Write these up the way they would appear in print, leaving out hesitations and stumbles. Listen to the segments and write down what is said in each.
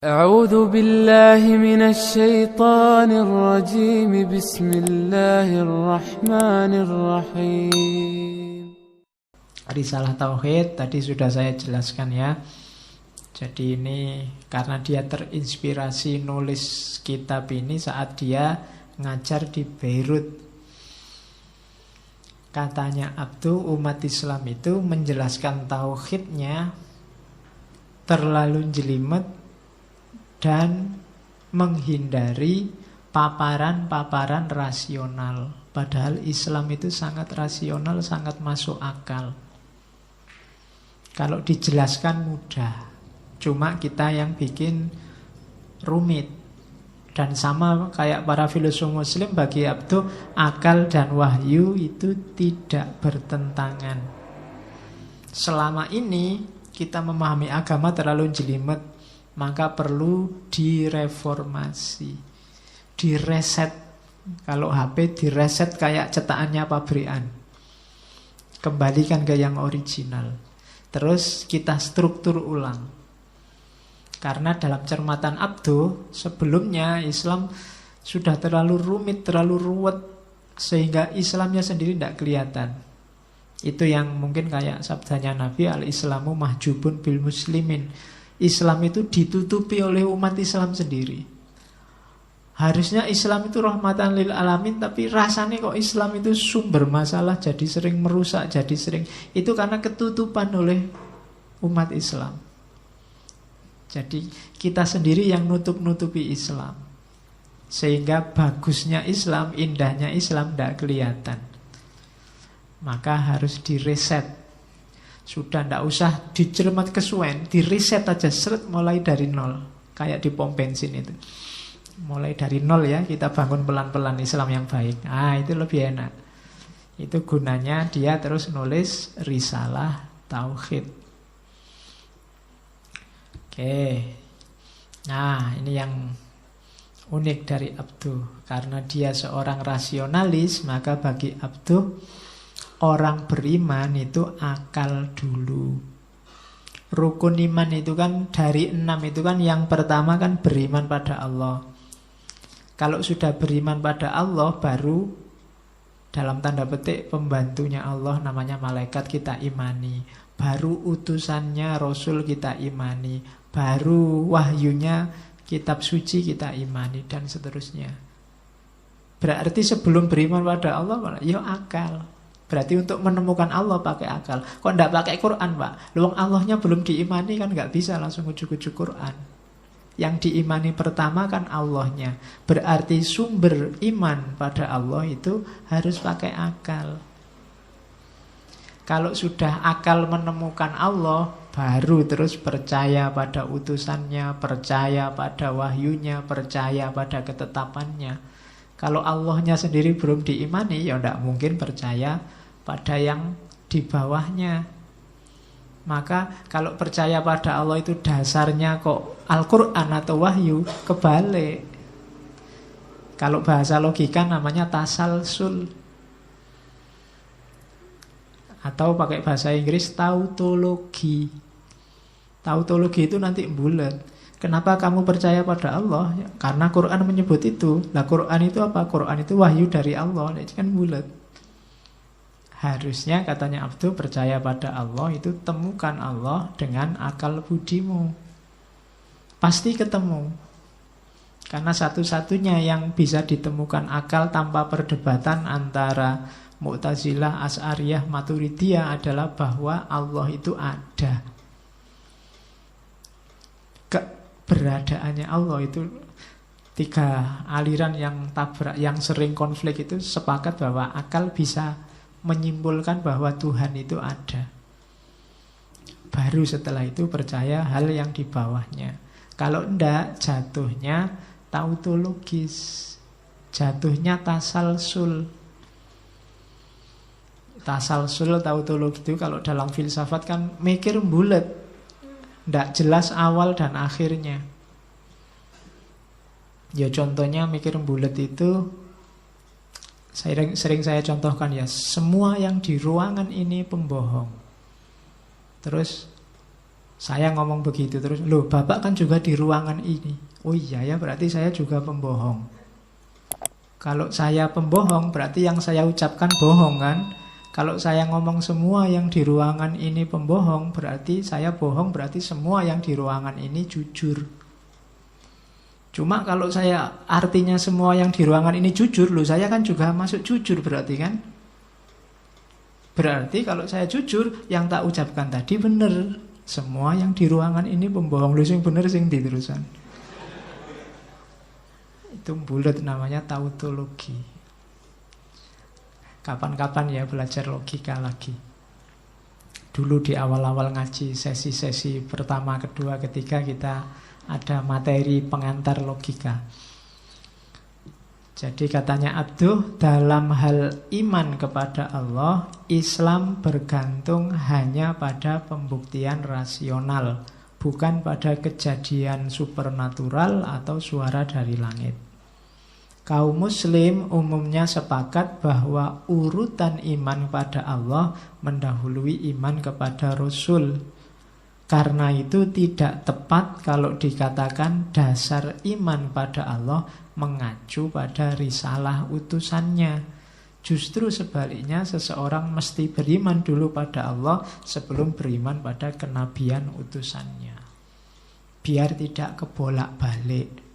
أعوذ بالله من الشيطان الرجيم بسم الله الرحمن الرحيم. Risalah Tauhid tadi sudah saya jelaskan ya. Jadi ini karena dia terinspirasi nulis kitab ini saat dia ngajar di Beirut. Katanya Abduh, umat Islam itu menjelaskan tauhidnya terlalu jelimet dan menghindari paparan-paparan rasional. Padahal Islam itu sangat rasional, sangat masuk akal. Kalau dijelaskan mudah, cuma kita yang bikin rumit. Dan sama kayak para filosof muslim, bagi Abduh, akal dan wahyu itu tidak bertentangan. Selama ini kita memahami agama terlalu jelimet, maka perlu direformasi, direset. Kalau HP direset kayak cetakannya pabrikan, kembalikan ke yang original. Terus kita struktur ulang. Karena dalam cermatan Abduh, sebelumnya Islam sudah terlalu rumit, terlalu ruwet, sehingga Islamnya sendiri tidak kelihatan. Itu yang mungkin kayak sabdanya Nabi, al-Islamu mahjubun bil muslimin. Islam itu ditutupi oleh umat Islam sendiri. Harusnya Islam itu rahmatan lil alamin, tapi rasanya kok Islam itu sumber masalah, jadi sering merusak, jadi sering. Itu karena ketutupan oleh umat Islam. Jadi kita sendiri yang nutup-nutupi Islam, sehingga bagusnya Islam, indahnya Islam tidak kelihatan. Maka harus direset. Sudah tidak usah dicermat kesuwen, direset aja, seret, mulai dari nol. Kayak di pom bensin itu. Mulai dari nol ya, kita bangun pelan-pelan Islam yang baik. Itu lebih enak. Itu gunanya dia terus nulis risalah tauhid. Oke. Nah, ini yang unik dari Abduh. Karena dia seorang rasionalis, maka bagi Abduh, orang beriman itu akal dulu. Rukun iman itu kan dari 6 itu kan yang pertama kan beriman pada Allah. Kalau sudah beriman pada Allah, baru dalam tanda petik pembantunya Allah namanya malaikat kita imani. Baru utusannya Rasul kita imani. Baru wahyunya kitab suci kita imani, dan seterusnya. Berarti sebelum beriman pada Allah, ya akal. Berarti untuk menemukan Allah pakai akal. Kok tidak pakai Quran, Pak? Luang Allahnya belum diimani kan nggak bisa langsung ujuk-ujuk Quran. Yang diimani pertama kan Allahnya. Berarti sumber iman pada Allah itu harus pakai akal. Kalau sudah akal menemukan Allah, baru terus percaya pada utusannya, percaya pada wahyunya, percaya pada ketetapannya. Kalau Allahnya sendiri belum diimani, ya tidak mungkin percaya pada yang di bawahnya. Maka kalau percaya pada Allah itu dasarnya kok Al-Quran atau wahyu, kebalik. Kalau bahasa logika namanya tasalsul. Atau pakai bahasa Inggris tautologi. Tautologi itu nanti bulat. Kenapa kamu percaya pada Allah? Ya, karena Quran menyebut itu. Lah Quran itu apa? Quran itu wahyu dari Allah. Itu kan bulat. Harusnya katanya Abduh, percaya pada Allah itu temukan Allah dengan akal budimu. Pasti ketemu. Karena satu-satunya yang bisa ditemukan akal tanpa perdebatan antara Mu'tazilah, Asy'ariyah, Maturidiyah adalah bahwa Allah itu ada. Keberadaannya Allah itu, tiga aliran yang tabrak, yang sering konflik itu sepakat bahwa akal bisa menyimpulkan bahwa Tuhan itu ada. Baru setelah itu percaya hal yang di bawahnya. Kalau enggak, jatuhnya tautologis, jatuhnya tasalsul. Tasalsul, tautologi itu kalau dalam filsafat kan mikir bulat, tidak jelas awal dan akhirnya. Ya contohnya mikir bulat itu sering saya contohkan ya, semua yang di ruangan ini pembohong. Terus Saya ngomong begitu terus, loh Bapak kan juga di ruangan ini. Oh iya ya, berarti saya juga pembohong. Kalau saya pembohong berarti yang saya ucapkan bohong kan. Kalau saya ngomong semua yang di ruangan ini pembohong, berarti saya bohong, berarti semua yang di ruangan ini jujur. Cuma kalau saya artinya semua yang di ruangan ini jujur, loh saya kan juga masuk jujur berarti kan. Berarti kalau saya jujur, yang tak ucapkan tadi benar. Semua yang di ruangan ini pembohong. Lu sing bener sing di terusan. Itu bulat namanya tautologi. Kapan-kapan ya belajar logika lagi. Dulu di awal-awal ngaji sesi-sesi pertama, kedua, ketiga kita ada materi pengantar logika. Jadi katanya Abduh, dalam hal iman kepada Allah, Islam bergantung hanya pada pembuktian rasional, bukan pada kejadian supernatural atau suara dari langit. Kaum muslim umumnya sepakat bahwa urutan iman pada Allah mendahului iman kepada Rasul. Karena itu tidak tepat kalau dikatakan dasar iman pada Allah mengacu pada risalah utusannya. Justru sebaliknya, seseorang mesti beriman dulu pada Allah sebelum beriman pada kenabian utusannya. Biar tidak kebolak-balik.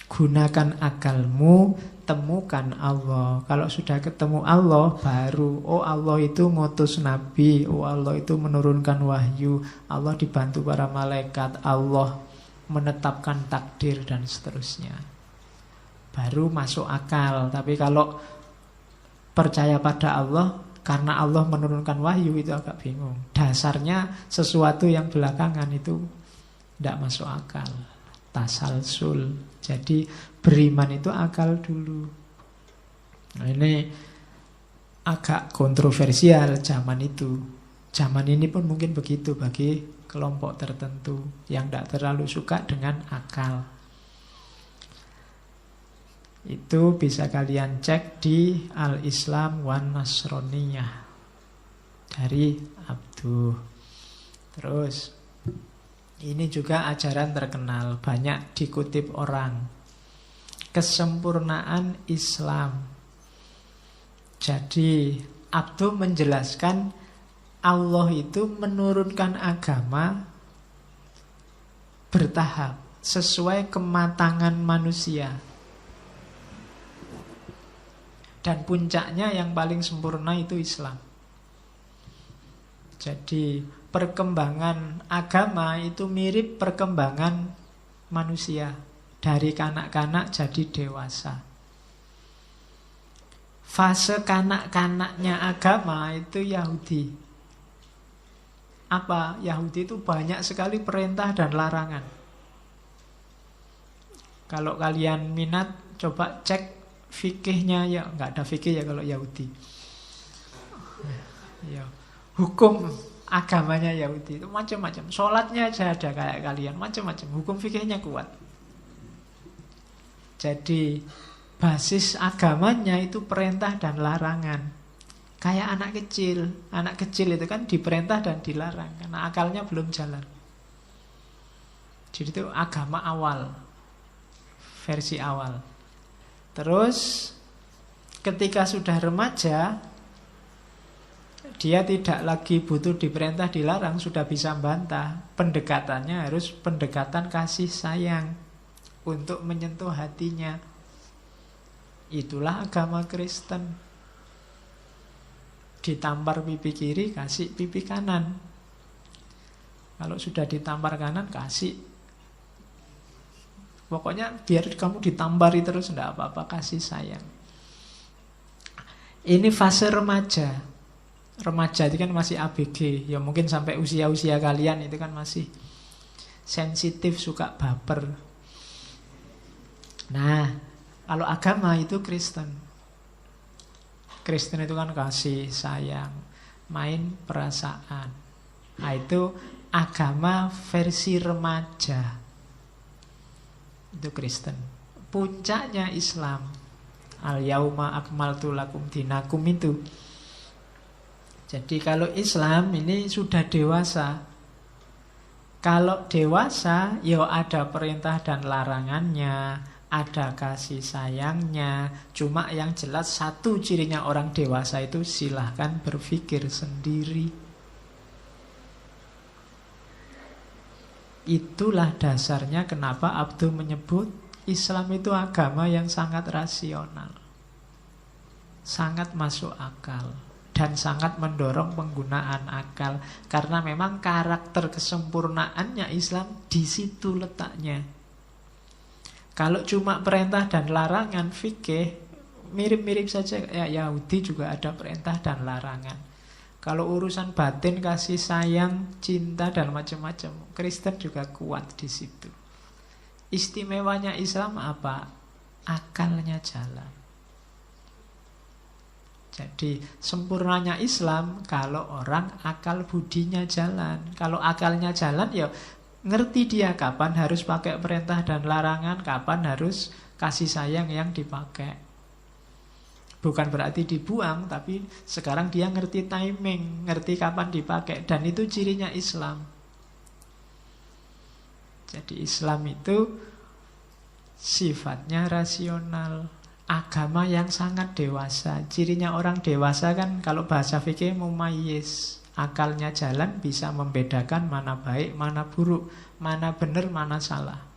Gunakan akalmu, temukan Allah. Kalau sudah ketemu Allah, baru oh Allah itu ngutus nabi, oh Allah itu menurunkan wahyu, Allah dibantu para malaikat, Allah menetapkan takdir dan seterusnya. Baru masuk akal. Tapi kalau percaya pada Allah karena Allah menurunkan wahyu, itu agak bingung. Dasarnya sesuatu yang belakangan itu tidak masuk akal. Tasalsul. Jadi beriman itu akal dulu. Nah, ini agak kontroversial zaman itu. Zaman ini pun mungkin begitu bagi kelompok tertentu yang tidak terlalu suka dengan akal. Itu bisa kalian cek di Al-Islam wan Nasroniyah dari Abduh. Terus ini juga ajaran terkenal, banyak dikutip orang. Kesempurnaan Islam. Jadi Abduh menjelaskan Allah itu menurunkan agama bertahap sesuai kematangan manusia. Dan puncaknya yang paling sempurna itu Islam. Jadi perkembangan agama itu mirip perkembangan manusia. Dari kanak-kanak jadi dewasa. Fase kanak-kanaknya agama itu Yahudi. Apa? Yahudi itu banyak sekali perintah dan larangan. Kalau kalian minat, coba cek fikihnya, ya nggak ada fikih ya kalau Yahudi. Ya, hukum agamanya Yahudi itu macam-macam. Sholatnya aja ada kayak kalian, macam-macam. Hukum fikihnya kuat. Jadi basis agamanya itu perintah dan larangan. Kayak anak kecil. Anak kecil itu kan diperintah dan dilarang karena akalnya belum jalan. Jadi itu agama awal, versi awal. Terus ketika sudah remaja, dia tidak lagi butuh diperintah dilarang, sudah bisa bantah. Pendekatannya harus pendekatan kasih sayang untuk menyentuh hatinya. Itulah agama Kristen. Ditampar pipi kiri, kasih pipi kanan. Kalau sudah ditampar kanan, kasih. Pokoknya biar kamu ditampari terus, tidak apa-apa, kasih sayang. Ini fase remaja. Remaja itu kan masih ABG. Ya mungkin sampai usia-usia kalian itu kan masih sensitif, suka baper. Nah, kalau agama itu Kristen. Kristen itu kan kasih sayang, main perasaan. Nah, itu agama versi remaja. Itu Kristen. Puncaknya Islam. Al-yauma akmaltu lakum dinakum itu. Jadi kalau Islam ini sudah dewasa. Kalau dewasa, ya ada perintah dan larangannya, ada kasih sayangnya. Cuma yang jelas satu cirinya orang dewasa itu silahkan berpikir sendiri. Itulah dasarnya kenapa Abdul menyebut Islam itu agama yang sangat rasional, sangat masuk akal, dan sangat mendorong penggunaan akal. Karena memang karakter kesempurnaannya Islam di situ letaknya. Kalau cuma perintah dan larangan fikih, mirip-mirip saja kayak Yahudi juga ada perintah dan larangan. Kalau urusan batin, kasih sayang, cinta, dan macam-macam, Kristen juga kuat di situ. Istimewanya Islam apa? Akalnya jalan. Jadi sempurnanya Islam kalau orang akal budinya jalan. Kalau akalnya jalan, ya ngerti dia kapan harus pakai perintah dan larangan, kapan harus kasih sayang yang dipakai. Bukan berarti dibuang, tapi sekarang dia ngerti timing, ngerti kapan dipakai. Dan itu cirinya Islam. Jadi Islam itu sifatnya rasional, agama yang sangat dewasa. Cirinya orang dewasa kan kalau bahasa fikih mumayyiz, akalnya jalan, bisa membedakan mana baik, mana buruk, mana benar, mana salah.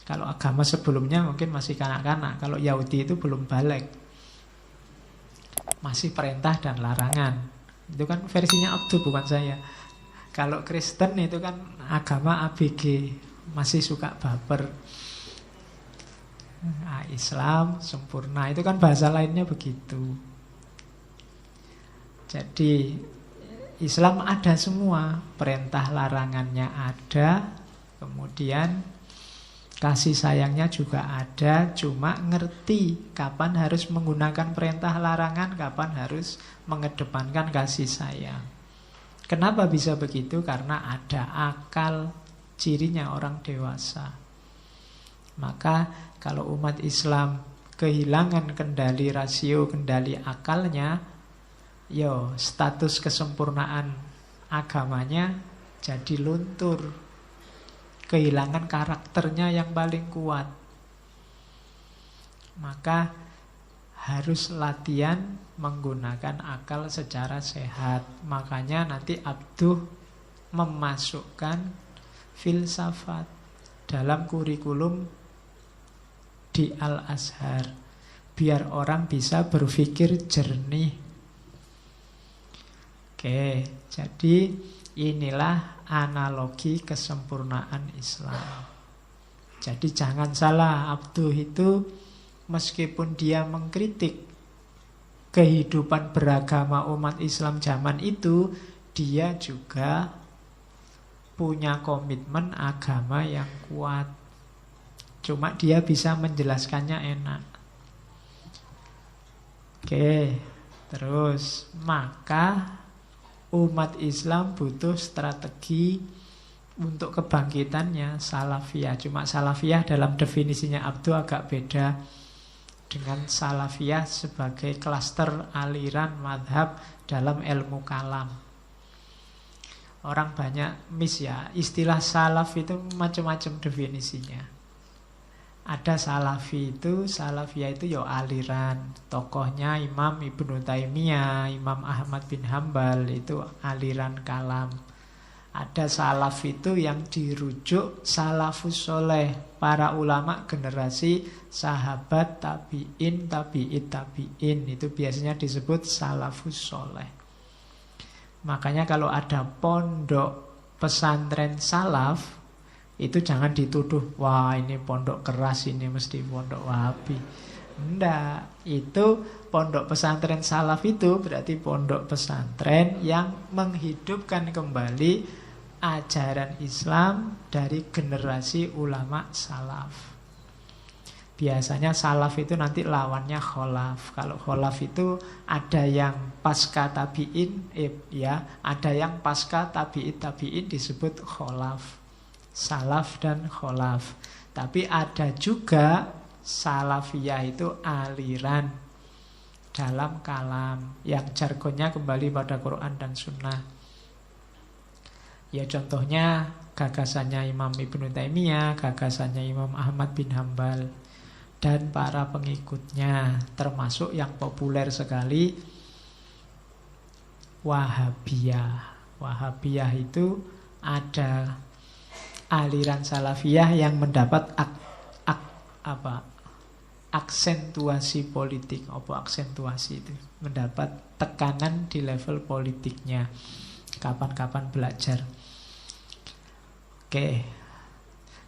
Kalau agama sebelumnya mungkin masih kanak-kanak. Kalau Yahudi itu belum balik, masih perintah dan larangan. Itu kan versinya Abdul, bukan saya. Kalau Kristen itu kan agama ABG, masih suka baper. Islam sempurna, itu kan bahasa lainnya begitu. Jadi Islam ada semua, perintah larangannya ada, kemudian kasih sayangnya juga ada, cuma ngerti kapan harus menggunakan perintah larangan, kapan harus mengedepankan kasih sayang. Kenapa bisa begitu? Karena ada akal, cirinya orang dewasa. Maka kalau umat Islam kehilangan kendali rasio, kendali akalnya, yo status kesempurnaan agamanya jadi luntur. Kehilangan karakternya yang paling kuat. Maka harus latihan menggunakan akal secara sehat. Makanya nanti Abduh memasukkan filsafat dalam kurikulum di Al-Azhar, biar orang bisa berpikir jernih. Oke, jadi inilah analogi kesempurnaan Islam. Jadi jangan salah, Abduh itu meskipun dia mengkritik kehidupan beragama umat Islam zaman itu, dia juga punya komitmen agama yang kuat. Cuma dia bisa menjelaskannya enak. Oke, terus maka umat Islam butuh strategi untuk kebangkitannya, salafiyah. Cuma salafiyah dalam definisinya Abduh agak beda dengan salafiyah sebagai klaster aliran madhab dalam ilmu kalam. Orang banyak miss ya, istilah salaf itu macam-macam definisinya. Ada salafiyah itu ya aliran. Tokohnya Imam Ibnu Taimiyah, Imam Ahmad bin Hambal, itu aliran kalam. Ada salaf itu yang dirujuk salafus soleh, para ulama generasi sahabat, tabi'in, tabi'it, tabi'in. Itu biasanya disebut salafus soleh. Makanya kalau ada pondok pesantren salaf, itu jangan dituduh, wah ini pondok keras, ini mesti pondok Wahabi. Enggak, itu pondok pesantren salaf itu berarti pondok pesantren yang menghidupkan kembali ajaran Islam dari generasi ulama salaf. Biasanya salaf itu nanti lawannya kholaf. Kalau kholaf itu ada yang pasca tabi'in, ya, ada yang pasca tabi'it tabi'in disebut kholaf. Salaf dan kholaf. Tapi ada juga salafiyah itu aliran dalam kalam yang jargonnya kembali pada Quran dan Sunnah. Ya contohnya gagasannya Imam Ibnu Taimiyah, gagasannya Imam Ahmad bin Hambal, dan para pengikutnya, termasuk yang populer sekali, Wahabiyah. Wahabiyah itu ada aliran Salafiyah yang mendapat aksentuasi politik. Apa aksentuasi itu? Mendapat tekanan di level politiknya. Kapan-kapan belajar. Oke.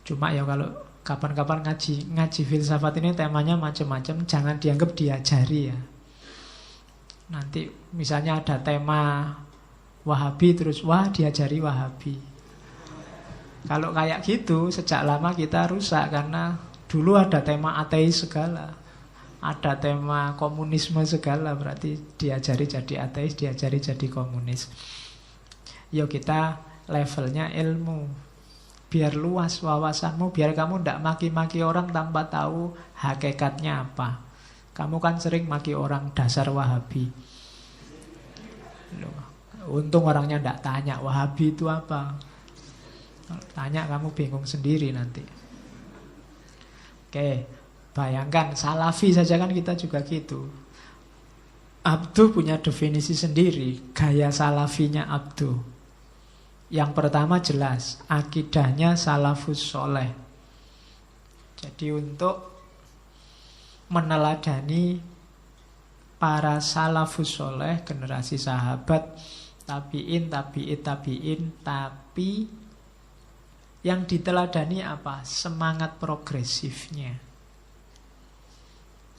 Cuma ya kalau kapan-kapan ngaji filsafat ini temanya macam-macam, jangan dianggap diajari ya. Nanti misalnya ada tema Wahabi terus wah diajari Wahabi. Kalau kayak gitu sejak lama kita rusak, karena dulu ada tema ateis segala, ada tema komunisme segala, berarti diajari jadi ateis, diajari jadi komunis. Yuk kita levelnya ilmu, biar luas wawasanmu, biar kamu tidak maki-maki orang tanpa tahu hakikatnya apa. Kamu kan sering maki orang dasar Wahabi. Loh, untung orangnya tidak tanya Wahabi itu apa. Kalau tanya kamu bingung sendiri nanti. Oke, bayangkan Salafi saja kan kita juga gitu. Abduh punya definisi sendiri, gaya Salafinya Abduh. Yang pertama jelas, akidahnya salafus soleh. Jadi untuk meneladani para salafus soleh, generasi sahabat, tabi'in, tabi'in, tapi yang diteladani apa? Semangat progresifnya.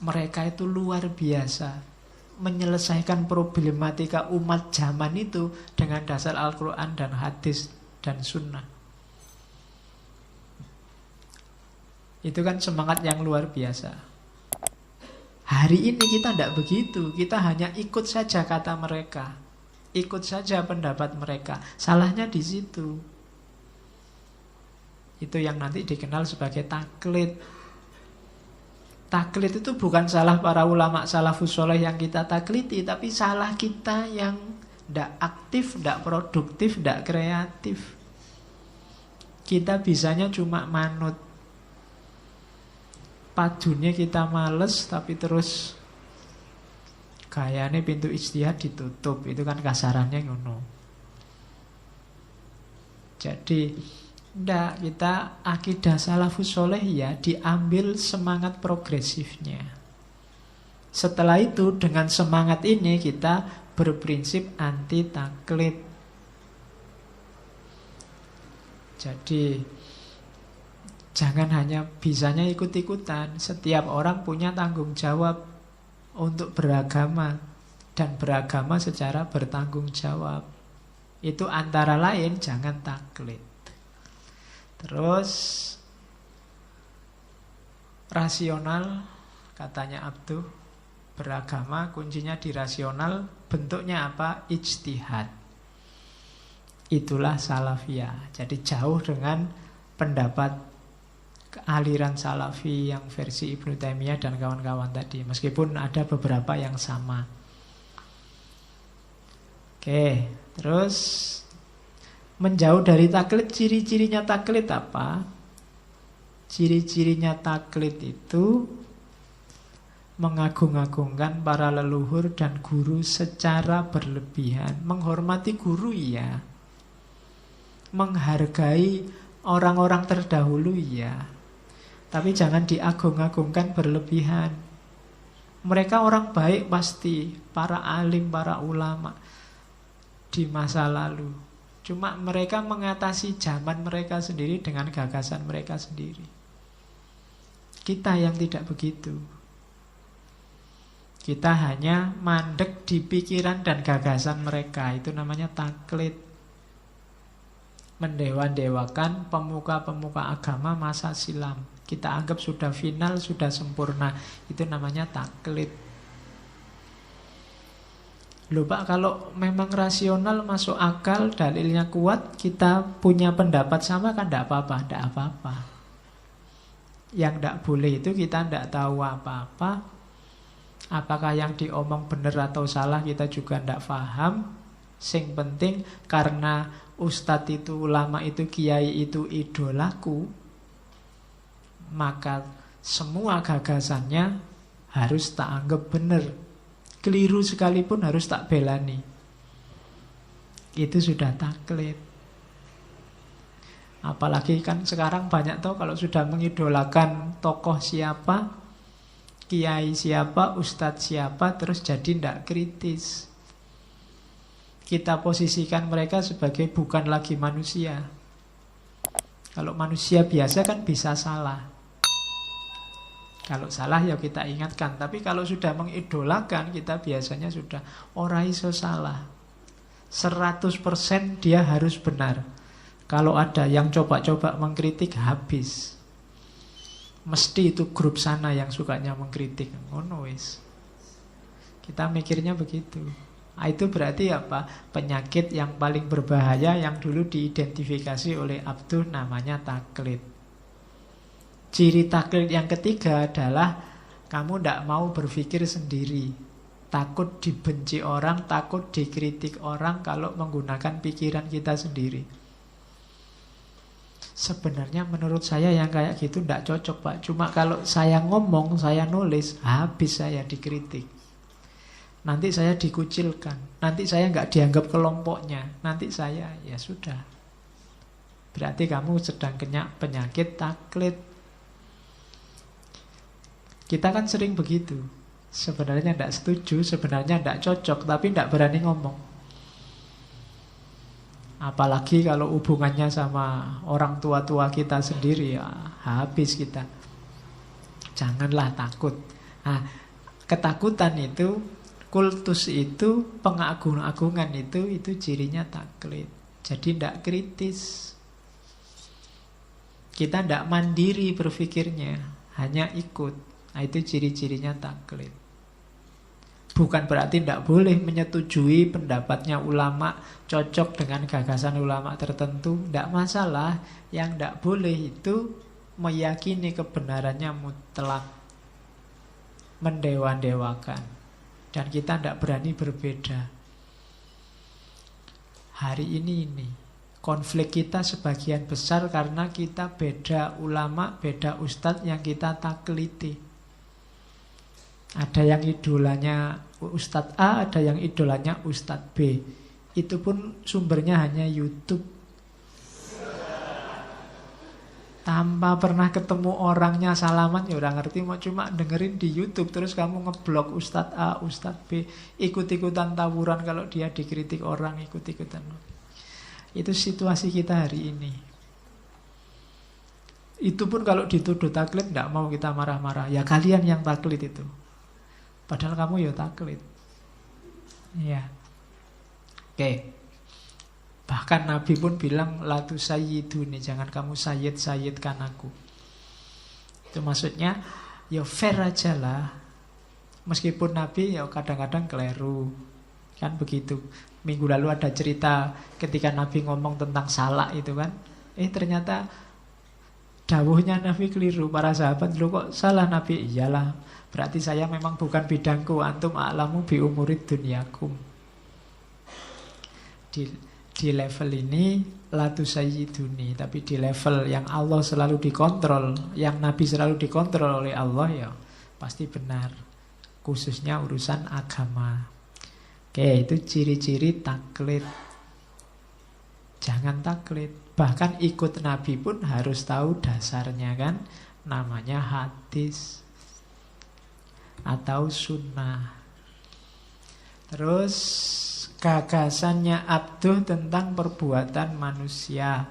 Mereka itu luar biasa menyelesaikan problematika umat zaman itu dengan dasar Al-Quran dan hadis dan sunnah. Itu kan semangat yang luar biasa. Hari ini kita tidak begitu. Kita hanya ikut saja kata mereka, ikut saja pendapat mereka. Salahnya di situ. Itu yang nanti dikenal sebagai taklid. Taklid itu bukan salah para ulama salafus soleh yang kita takliti, tapi salah kita yang tidak aktif, tidak produktif, tidak kreatif. Kita bisanya cuma manut. Padunya kita males, tapi terus kayaknya pintu ijtihad ditutup. Itu kan kasarannya ngono. Jadi ndak, kita akidah salafus soleh ya diambil semangat progresifnya. Setelah itu dengan semangat ini kita berprinsip anti taklid. Jadi jangan hanya bisanya ikut-ikutan. Setiap orang punya tanggung jawab untuk beragama, dan beragama secara bertanggung jawab. Itu antara lain jangan taklid. Terus rasional, katanya Abduh, beragama kuncinya di rasional. Bentuknya apa? Ijtihad. Itulah Salafiyah. Jadi jauh dengan pendapat aliran Salafi yang versi Ibnu Taimiyah dan kawan-kawan tadi, meskipun ada beberapa yang sama. Oke, terus menjauh dari taklid, ciri-cirinya taklid apa? Ciri-cirinya taklid itu mengagung-agungkan para leluhur dan guru secara berlebihan. Menghormati guru ya, menghargai orang-orang terdahulu ya, tapi jangan diagung-agungkan berlebihan. Mereka orang baik pasti, para alim, para ulama di masa lalu. Cuma mereka mengatasi zaman mereka sendiri dengan gagasan mereka sendiri. Kita yang tidak begitu. Kita hanya mandek di pikiran dan gagasan mereka. Itu namanya taklid. Mendewa-dewakan pemuka-pemuka agama masa silam. Kita anggap sudah final, sudah sempurna. Itu namanya taklid. Loh Pak, kalau memang rasional, masuk akal, dalilnya kuat, kita punya pendapat sama kan tidak apa-apa, tidak apa-apa. Yang tidak boleh itu kita tidak tahu apa-apa. Apakah yang diomong benar atau salah kita juga tidak paham. Sing penting karena ustadz itu, ulama itu, kiai itu idolaku, maka semua gagasannya harus tak anggap benar. Keliru sekalipun harus tak belani. Itu sudah taklid. Apalagi kan sekarang banyak tuh kalau sudah mengidolakan tokoh siapa, kiai siapa, ustadz siapa, terus jadi tidak kritis. Kita posisikan mereka sebagai bukan lagi manusia. Kalau manusia biasa kan bisa salah. Kalau salah ya kita ingatkan. Tapi kalau sudah mengidolakan, kita biasanya sudah ora iso salah. 100% dia harus benar. Kalau ada yang coba-coba mengkritik, habis. Mesti itu grup sana yang sukanya mengkritik. Ngono wis. Kita mikirnya begitu. Itu berarti apa? Penyakit yang paling berbahaya yang dulu diidentifikasi oleh Abduh namanya taklid. Ciri taklid yang ketiga adalah kamu tidak mau berpikir sendiri. Takut dibenci orang, takut dikritik orang kalau menggunakan pikiran kita sendiri. Sebenarnya menurut saya yang kayak gitu tidak cocok, Pak. Cuma kalau saya ngomong, saya nulis, habis saya dikritik. Nanti saya dikucilkan, nanti saya nggak dianggap kelompoknya, nanti saya, ya sudah. Berarti kamu sedang kena penyakit taklid. Kita kan sering begitu. Sebenarnya tidak setuju, sebenarnya tidak cocok, tapi tidak berani ngomong. Apalagi kalau hubungannya sama orang tua-tua kita sendiri, ya habis kita. Janganlah takut. Nah, ketakutan itu, kultus itu, pengagung-agungan itu cirinya taklid. Jadi tidak kritis. Kita tidak mandiri berpikirnya, hanya ikut. Nah, itu ciri-cirinya taklid. Bukan berarti tidak boleh menyetujui pendapatnya ulama, cocok dengan gagasan ulama tertentu, tidak masalah. Yang tidak boleh itu meyakini kebenarannya mutlak, mendewa-dewakan. Dan kita tidak berani berbeda. Hari ini konflik kita sebagian besar karena kita beda ulama, beda ustadz yang kita takliti. Ada yang idolanya ustadz A, ada yang idolanya ustadz B. Itu pun sumbernya hanya YouTube. Tanpa pernah ketemu orangnya, salaman ya udah ngerti, mau cuma dengerin di YouTube. Terus kamu ngeblok Ustadz A, Ustadz B, ikut-ikutan tawuran. Kalau dia dikritik orang, ikut-ikutan. Itu situasi kita hari ini. Itu pun kalau dituduh taklid, tidak mau kita marah-marah. Ya kalian yang taklid itu. Padahal kamu ya taklid. Ya. Oke. Bahkan Nabi pun bilang la tusayyiduni, jangan kamu sayyid-sayyidkan aku. Itu maksudnya ya fair aja lah. Meskipun Nabi ya kadang-kadang keliru. Kan begitu. Minggu lalu ada cerita ketika Nabi ngomong tentang salak itu kan. Ternyata dawuhnya Nabi keliru. Para sahabat, "Loh kok salah Nabi?" "Iyalah, berarti saya memang bukan bidangku. Antum a'lamu bi umurid dunyakum." Di level ini la tusayyiduni, tapi di level yang Allah selalu dikontrol, yang Nabi selalu dikontrol oleh Allah, ya pasti benar. Khususnya urusan agama. Oke, itu ciri-ciri taklid. Jangan taklid. Bahkan ikut Nabi pun harus tahu dasarnya kan. Namanya hadis atau sunnah. Terus gagasannya Abduh tentang perbuatan manusia.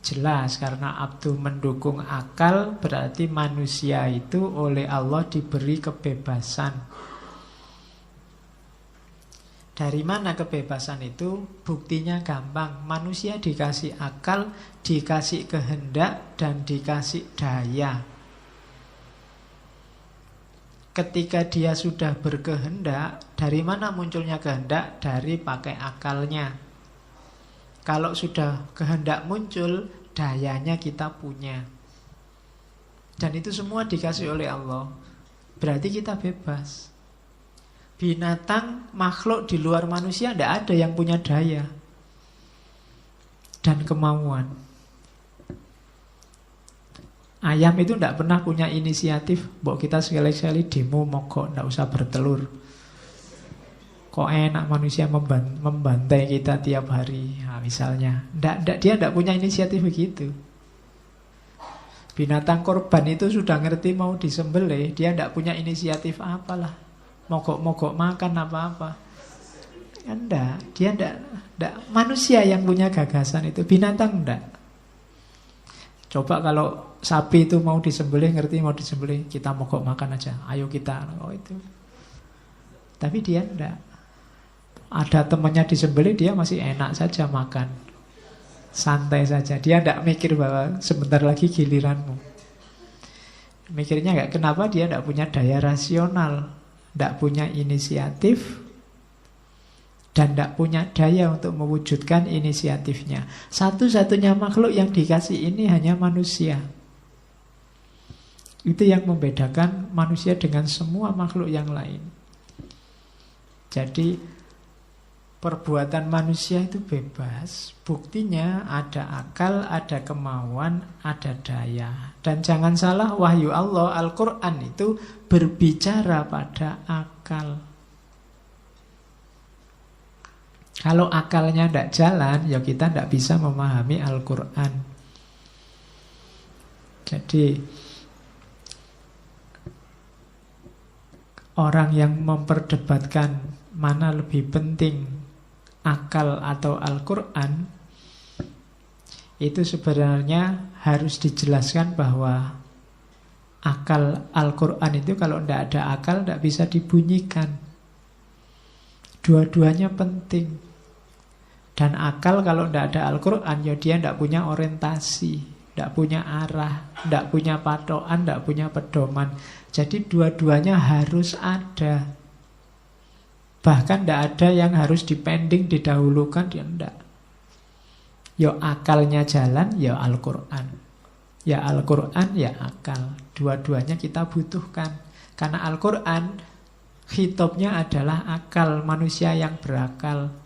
Jelas karena Abduh mendukung akal, berarti manusia itu oleh Allah diberi kebebasan. Dari mana kebebasan itu? Buktinya gampang. Manusia dikasih akal, dikasih kehendak, dan dikasih daya. Ketika dia sudah berkehendak, dari mana munculnya kehendak? Dari pakai akalnya. Kalau sudah kehendak muncul, dayanya kita punya. Dan itu semua dikasih oleh Allah. Berarti kita bebas. Binatang, makhluk di luar manusia tidak ada yang punya daya. dan kemauan. Ayam itu tidak pernah punya inisiatif. Mbok kita sekali-sekali demo mogok, tidak usah bertelur. Kok enak manusia membantai kita tiap hari, nah, misalnya. Dia tidak punya inisiatif begitu. Binatang korban itu sudah ngerti mau disembelih, dia tidak punya inisiatif apalah. Mogok-mogok makan apa-apa. Enggak, dia enggak. Manusia yang punya gagasan itu, binatang enggak. Coba kalau sapi itu mau disembelih, ngerti mau disembelih, kita mogok makan aja. Ayo kita, oh itu. Tapi dia enggak. Ada temannya disembelih, dia masih enak saja makan. Santai saja. Dia tidak mikir bahwa sebentar lagi giliranmu. Mikirnya enggak, kenapa dia tidak punya daya rasional, tidak punya inisiatif, dan tidak punya daya untuk mewujudkan inisiatifnya. Satu-satunya makhluk yang dikasih ini hanya manusia. Itu yang membedakan manusia dengan semua makhluk yang lain. Jadi perbuatan manusia itu bebas. Buktinya ada akal, ada kemauan, ada daya. Dan jangan salah, wahyu Allah, Al-Quran itu berbicara pada akal. Kalau akalnya tidak jalan, ya kita tidak bisa memahami Al-Quran. Jadi orang yang memperdebatkan mana lebih penting, akal atau Al-Quran, itu sebenarnya harus dijelaskan bahwa akal Al-Quran itu kalau tidak ada akal tidak bisa dibunyikan. Dua-duanya penting. Dan akal kalau tidak ada Al-Quran, ya dia tidak punya orientasi, tidak punya arah, tidak punya patokan, tidak punya pedoman. Jadi dua-duanya harus ada. Bahkan tidak ada yang harus dipending, didahulukan, dia tidak. Ya akalnya jalan, ya Al-Quran. Ya Al-Quran, ya akal. Dua-duanya kita butuhkan. Karena Al-Quran khitabnya adalah akal, manusia yang berakal.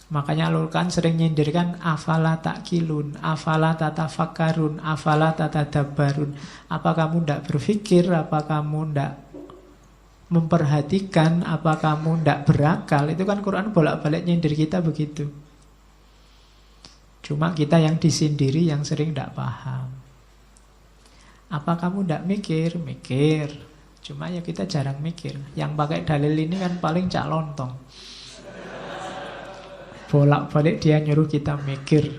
Makanya Al-Quran sering nyindirkan afala ta'kilun, afala tatafakkarun, afala tatadabbarun. Apa kamu tidak berpikir, apa kamu tidak memperhatikan, apa kamu tidak berakal. Itu kan Quran bolak-balik nyindir kita begitu. Cuma kita yang disindiri, yang sering tidak paham. Apa kamu tidak mikir? Mikir. Cuma ya kita jarang mikir. Yang pakai dalil ini kan paling cak lontong. Bolak-balik dia nyuruh kita mikir.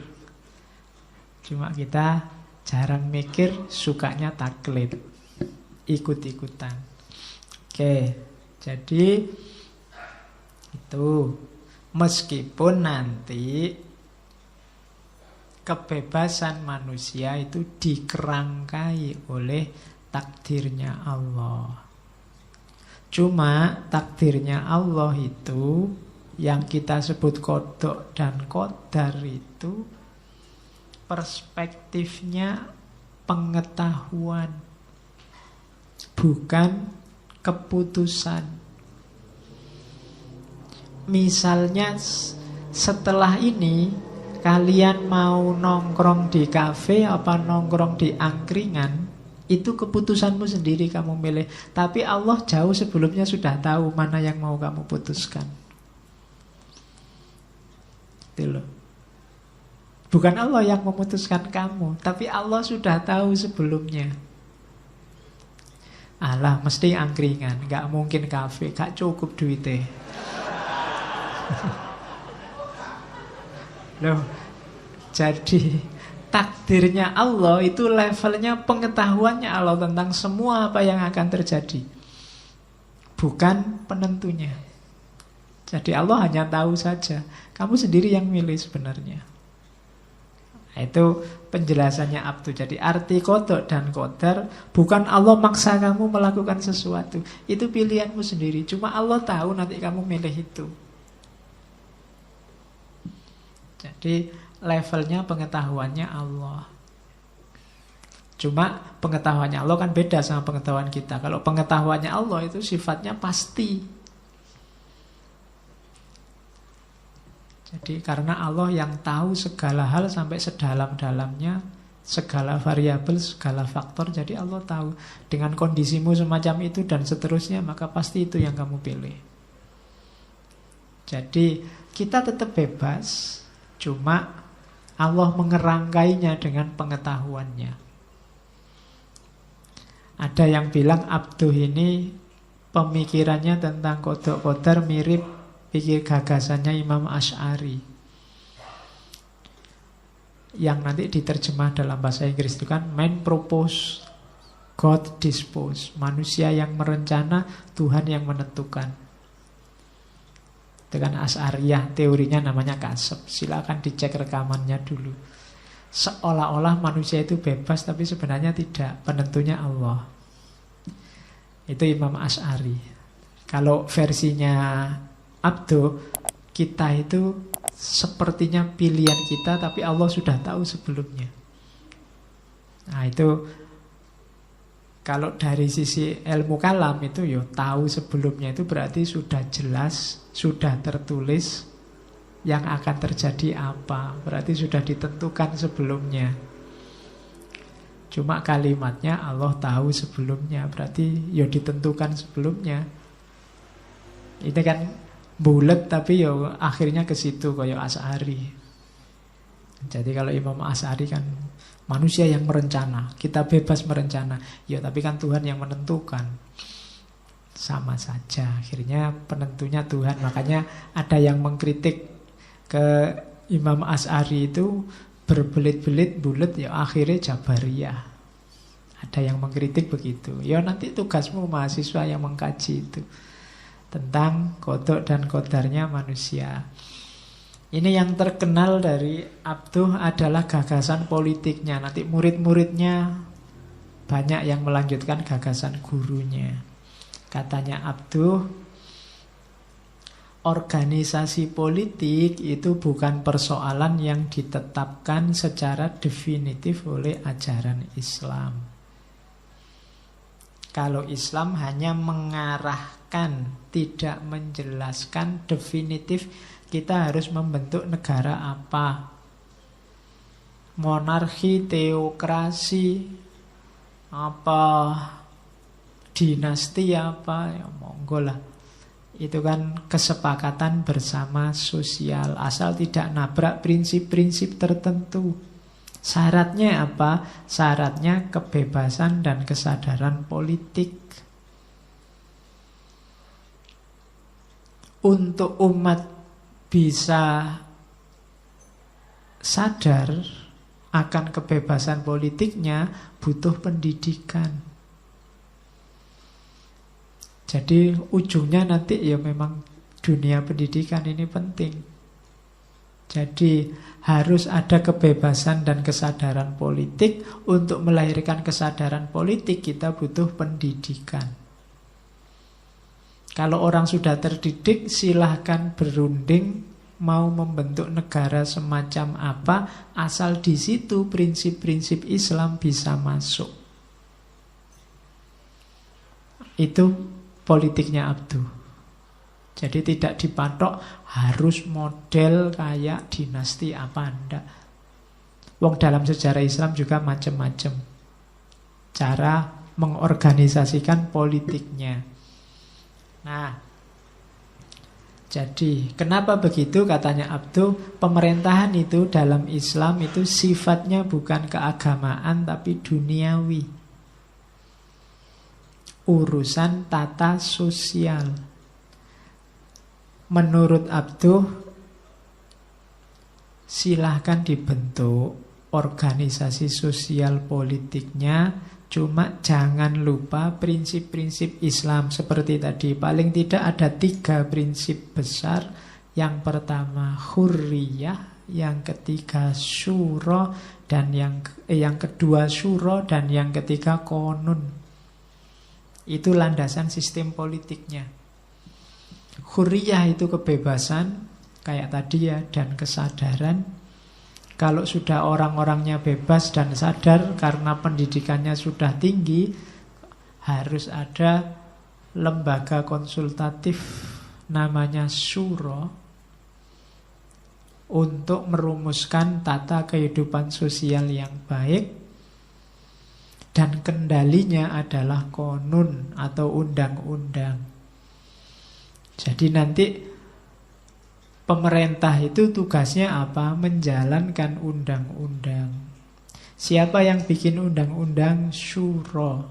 Cuma kita jarang mikir, sukanya taklid, ikut-ikutan. Oke, jadi itu meskipun nanti kebebasan manusia itu dikerangkai oleh takdirnya Allah. Cuma takdirnya Allah itu yang kita sebut qada dan qadar itu perspektifnya pengetahuan, bukan keputusan. Misalnya setelah ini kalian mau nongkrong di kafe apa nongkrong di angkringan, itu keputusanmu sendiri, kamu milih. Tapi Allah jauh sebelumnya sudah tahu mana yang mau kamu putuskan. Itu loh. Bukan Allah yang memutuskan kamu, tapi Allah sudah tahu sebelumnya. Alah, mesti angkringan, gak mungkin kafe, gak cukup duitnya. Loh, jadi takdirnya Allah itu levelnya pengetahuannya Allah tentang semua apa yang akan terjadi, bukan penentunya. Jadi Allah hanya tahu saja, kamu sendiri yang milih sebenarnya. Itu penjelasannya Abdu. Jadi arti qada dan qadar bukan Allah maksa kamu melakukan sesuatu, itu pilihanmu sendiri. Cuma Allah tahu nanti kamu milih itu. Jadi levelnya pengetahuannya Allah. Cuma pengetahuannya Allah kan beda sama pengetahuan kita. Kalau pengetahuannya Allah itu sifatnya pasti. Jadi karena Allah yang tahu segala hal sampai sedalam-dalamnya, segala variabel, segala faktor. Jadi Allah tahu dengan kondisimu semacam itu dan seterusnya, maka pasti itu yang kamu pilih. Jadi kita tetap bebas, cuma Allah mengerangkainya dengan pengetahuannya. Ada yang bilang Abduh ini pemikirannya tentang qada qadar mirip pikir gagasannya Imam Asy'ari, yang nanti diterjemah dalam bahasa Inggris itu kan man propose, God dispose. Manusia yang merencana, Tuhan yang menentukan. Itu kan Asy'ariyah, teorinya namanya kasab. Silakan dicek rekamannya dulu. Seolah-olah manusia itu bebas, tapi sebenarnya tidak. Penentunya Allah. Itu Imam Asy'ari. Kalau versinya Abduh, kita itu sepertinya pilihan kita, tapi Allah sudah tahu sebelumnya. Nah itu kalau dari sisi ilmu kalam itu ya tahu sebelumnya, itu berarti sudah jelas, sudah tertulis yang akan terjadi apa. Berarti sudah ditentukan sebelumnya. Cuma kalimatnya Allah tahu sebelumnya, berarti ya ditentukan sebelumnya. Itu kan bulet tapi ya akhirnya ke situ kayak Asy'ari. Jadi kalau Imam Asy'ari kan manusia yang merencana, kita bebas merencana. Ya tapi kan Tuhan yang menentukan. Sama saja, akhirnya penentunya Tuhan. Makanya ada yang mengkritik ke Imam Asy'ari itu berbelit-belit bulet, ya akhirnya Jabariyah. Ada yang mengkritik begitu. Ya nanti tugasmu mahasiswa yang mengkaji itu tentang qada dan qadarnya manusia. Ini yang terkenal dari Abduh adalah gagasan politiknya. Nanti murid-muridnya banyak yang melanjutkan gagasan gurunya. Katanya Abduh, organisasi politik itu bukan persoalan yang ditetapkan secara definitif oleh ajaran Islam. Kalau Islam hanya mengarahkan, tidak menjelaskan definitif kita harus membentuk negara apa, monarki, teokrasi, apa, dinasti apa, ya monggo lah. Itu kan kesepakatan bersama sosial, asal tidak nabrak prinsip-prinsip tertentu. Syaratnya apa? Syaratnya kebebasan dan kesadaran politik. Untuk umat bisa sadar akan kebebasan politiknya, butuh pendidikan. Jadi ujungnya nanti ya memang dunia pendidikan ini penting. Jadi harus ada kebebasan dan kesadaran politik. Untuk melahirkan kesadaran politik kita butuh pendidikan. Kalau orang sudah terdidik, silahkan berunding mau membentuk negara semacam apa, asal di situ prinsip-prinsip Islam bisa masuk. Itu politiknya Abduh. Jadi tidak dipatok harus model kayak dinasti apa, enggak. Wong dalam sejarah Islam juga macam-macam cara mengorganisasikan politiknya. Nah, jadi kenapa begitu katanya Abduh? Pemerintahan itu dalam Islam itu sifatnya bukan keagamaan tapi duniawi. Urusan tata sosial. Menurut Abduh, silahkan dibentuk organisasi sosial politiknya, cuma jangan lupa prinsip-prinsip Islam. Seperti tadi, paling tidak ada 3 prinsip besar. Yang pertama hurriyah, yang ketiga syura, dan yang kedua syura, dan yang ketiga qanun. Itu landasan sistem politiknya. Hurriyah itu kebebasan, kayak tadi ya, dan kesadaran. Kalau sudah orang-orangnya bebas dan sadar karena pendidikannya sudah tinggi, harus ada lembaga konsultatif namanya syura. untuk merumuskan tata kehidupan sosial yang baik, dan kendalinya adalah konun atau undang-undang. Jadi nanti pemerintah itu tugasnya apa? Menjalankan undang-undang. Siapa yang bikin undang-undang? Syuro,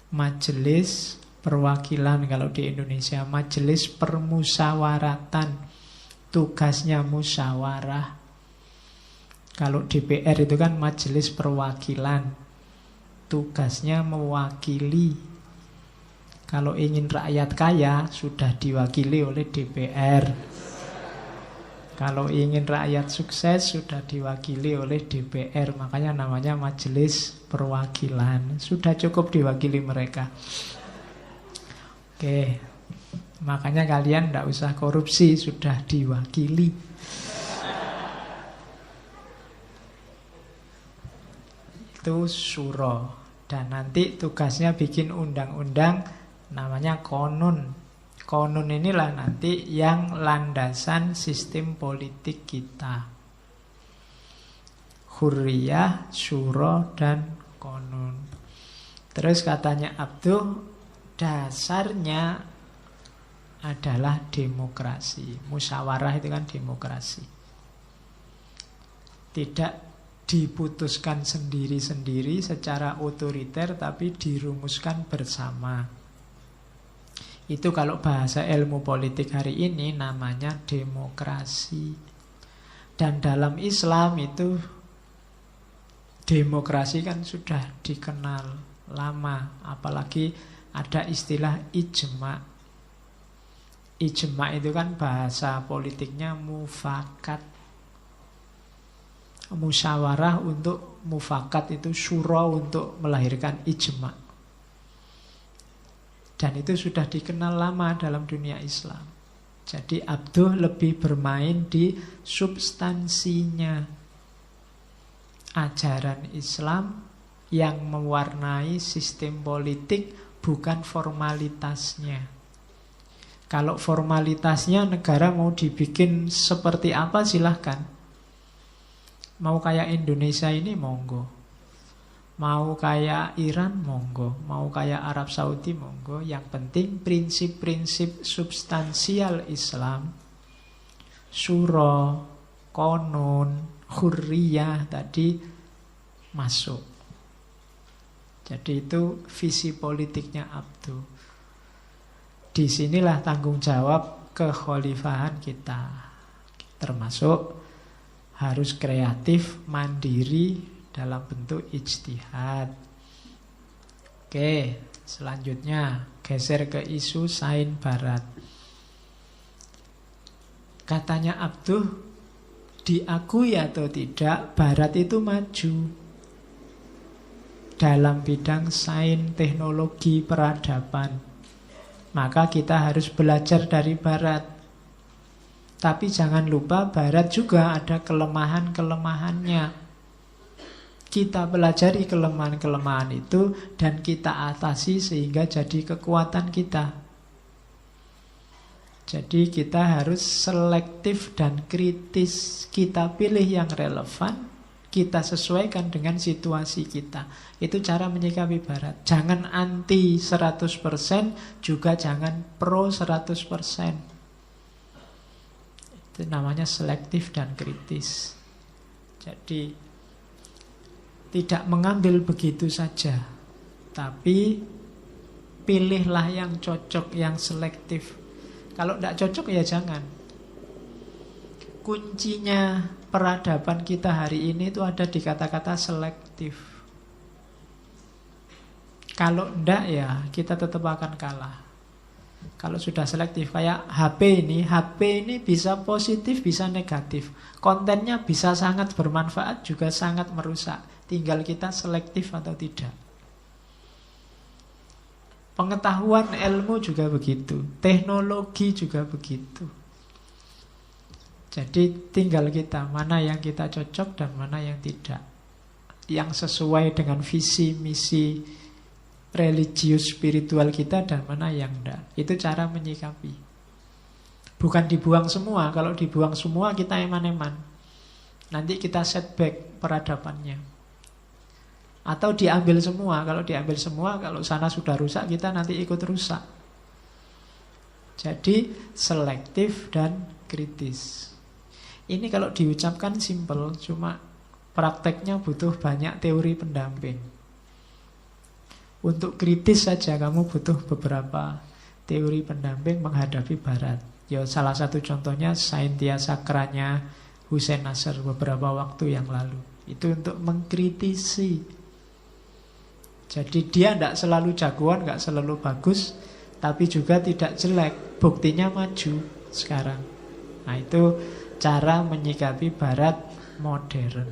majelis perwakilan kalau di Indonesia, majelis permusyawaratan. Tugasnya musyawarah. Kalau DPR itu kan majelis perwakilan, tugasnya mewakili. Kalau ingin rakyat kaya, sudah diwakili oleh DPR. Kalau ingin rakyat sukses, sudah diwakili oleh DPR. Makanya namanya majelis perwakilan. Sudah cukup diwakili mereka. Oke. Makanya kalian tidak usah korupsi, sudah diwakili. Itu syuro. Dan nanti tugasnya bikin undang-undang, namanya konun. Konun inilah nanti yang landasan sistem politik kita. Hurriyah, syuro, dan konun. Terus katanya Abduh, dasarnya adalah demokrasi. Musyawarah itu kan demokrasi. Tidak diputuskan sendiri-sendiri secara otoriter, tapi dirumuskan bersama. Itu kalau bahasa ilmu politik hari ini namanya demokrasi. Dan dalam Islam itu demokrasi kan sudah dikenal lama. Apalagi ada istilah ijma'. Ijma' itu kan bahasa politiknya mufakat. Musyawarah untuk mufakat itu syura untuk melahirkan ijma'. Dan itu sudah dikenal lama dalam dunia Islam. Jadi Abduh lebih bermain di substansinya. Ajaran Islam yang mewarnai sistem politik, bukan formalitasnya. Kalau formalitasnya negara mau dibikin seperti apa silahkan. Mau kayak Indonesia ini monggo. Mau kayak Iran monggo. Mau kayak Arab Saudi monggo. Yang penting prinsip-prinsip substansial Islam, syuro, konun, hurriyah tadi masuk. Jadi itu visi politiknya Abduh. Disinilah tanggung jawab kekhalifahan kita. Termasuk harus kreatif, mandiri dalam bentuk ijtihad. Oke, selanjutnya geser ke isu sains barat. Katanya Abduh, diakui atau tidak, barat itu maju dalam bidang sains, teknologi, peradaban. Maka kita harus belajar dari barat. Tapi jangan lupa barat juga ada kelemahan-kelemahannya. Kita pelajari kelemahan-kelemahan itu dan kita atasi sehingga jadi kekuatan kita. Jadi kita harus selektif dan kritis. Kita pilih yang relevan, kita sesuaikan dengan situasi kita. Itu cara menyikapi barat. Jangan anti 100%, juga jangan pro 100%. Itu namanya selektif dan kritis. Jadi tidak mengambil begitu saja, tapi pilihlah yang cocok, yang selektif. Kalau tidak cocok ya jangan. Kuncinya peradaban kita hari ini itu ada di kata-kata selektif. Kalau enggak ya kita tetap akan kalah. Kalau sudah selektif kayak HP ini bisa positif, bisa negatif. Kontennya bisa sangat bermanfaat, juga sangat merusak. Tinggal kita selektif atau tidak. Pengetahuan ilmu juga begitu. Teknologi juga begitu. Jadi tinggal kita, mana yang kita cocok dan mana yang tidak. Yang sesuai dengan visi, misi religius spiritual kita dan mana yang enggak. Itu cara menyikapi. Bukan dibuang semua. Kalau dibuang semua kita eman-eman. Nanti kita setback peradabannya. Atau diambil semua. Kalau diambil semua, kalau sana sudah rusak, kita nanti ikut rusak. Jadi selektif dan kritis. Ini kalau diucapkan simple, cuma prakteknya butuh banyak teori pendamping. Untuk kritis saja kamu butuh beberapa teori pendamping menghadapi barat. Ya, salah satu contohnya Saintia Sakranya Hussein Nasr beberapa waktu yang lalu. Itu untuk mengkritisi. Jadi dia tidak selalu jagoan, tidak selalu bagus, tapi juga tidak jelek. Buktinya maju sekarang. Nah, itu cara menyikapi barat modern.